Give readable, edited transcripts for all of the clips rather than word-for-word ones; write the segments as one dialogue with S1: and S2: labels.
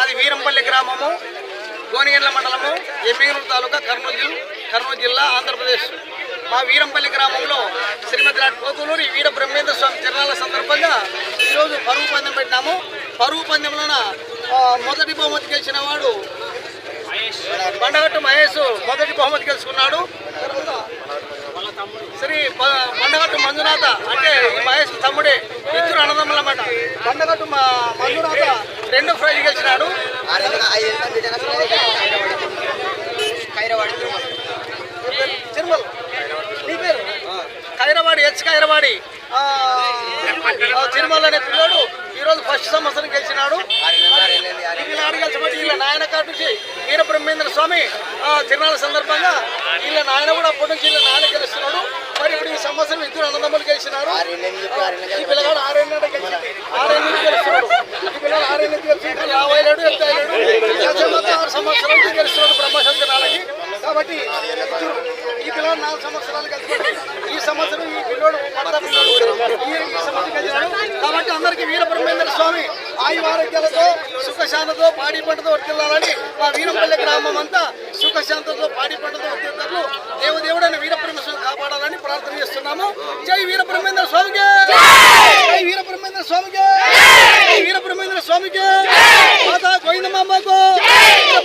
S1: మాది వీరంపల్లి గ్రామము, గోనిగండ్ల మండలము, ఎమ్మిగనూరు తాలూకా, కర్నూలు జిల్లా, ఆంధ్రప్రదేశ్. మా వీరంపల్లి గ్రామంలో శ్రీమతి నాటి పోతులూరి వీర బ్రహ్మేంద్ర స్వామి తిరునాళ్ళ సందర్భంగా ఈరోజు పరుగు పందెం పెట్టినాము. పరుగు పందెంలోన మొదటి బహుమతి గెలిచిన వాడు బండగట్టు మహేష్ మొదటి బహుమతి గెలుచుకున్నాడు. శ్రీ బండగట్టు మంజునాథ, అంటే ఈ మహేష్ తమ్ముడే, ఇద్దరు అన్నదమ్ములన్నమాట. బండగట్టు మంజునాథ రెండో ప్రైజ్ గెలిచినాడు. తిరుమల నీ పేరు ఖైరవాడి, ఖైరవాడి తిరుమల అనే పిల్లోడు ఈరోజు ఫస్ట్ సంవత్సరం గెలిచినాడు. వీళ్ళ నాయన కాటి నుంచి వీర బ్రహ్మేంద్ర స్వామి తిరునాళ్ళ సందర్భంగా వీళ్ళ నాయన కూడా అప్పటి నుంచి వీళ్ళ నాయన గెలుస్తున్నాడు. మరి ఇప్పుడు ఈ సంవత్సరం ఇద్దరు అన్నదమ్ములు గెలిచినారు. ఈ పిల్లగాడు 6 గెలుస్తున్నాడు. ఈ పిల్లలు 6 గెలిచి 50 ఏడు 6 సంవత్సరాల నుంచి గెలుస్తున్నాడు బ్రహ్మశక్తి నాళ్ళకి. కాబట్టి ఈ పిల్లలు 4 సంవత్సరాలు గెలిచాడు. ఈ సంవత్సరం ఈ పిల్లోడు ఈ సంవత్సరం గెలిచాడు. కాబట్టి అందరికీ వీర బ్రహ్మేంద్ర స్వామి ఆయువారోగ్యాలతో సుఖశాంతితో పాడి పంటతో వర్తిల్లాలని మా వీరంపల్లి గ్రామం అంతా సుఖశాంతితో పాడి పంటతో వర్తిల్లాలని దేవదేవుడైన వీరబ్రహ్మేంద్ర కాపాడాలని ప్రార్థన చేస్తున్నాము. జై వీరబ్రహ్మేంద్ర స్వామికి, జై వీరబ్రహ్మేంద్ర స్వామికి, జై వీరబ్రహ్మేంద్ర స్వామికి, మాతా గోవిందమాంబకు,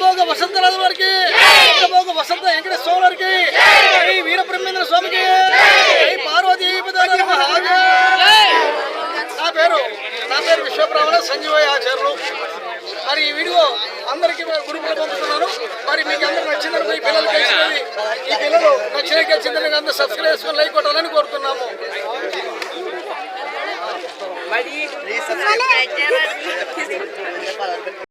S1: భోగ వసంతరాజు వారికి, భోగ వసంత వెంకటేశ్వర వారికి, జై వీరబ్రహ్మేంద్ర స్వామికి, జై పార్వతీ. నా పేరు విశ్వబ్రాహ్మణ సంజీవయ్య ఆచార్యులు. మరి ఈ వీడియో అందరికీ గ్రూపులో పంపుతున్నాను. మరి మీకు అందరూ నచ్చిందని, మీ పిల్లలు గెలిచినది, ఈ పిల్లలు గెలిచిందని అందరూ సబ్స్క్రైబ్ చేసుకొని లైక్ కొట్టాలని కోరుతున్నాము.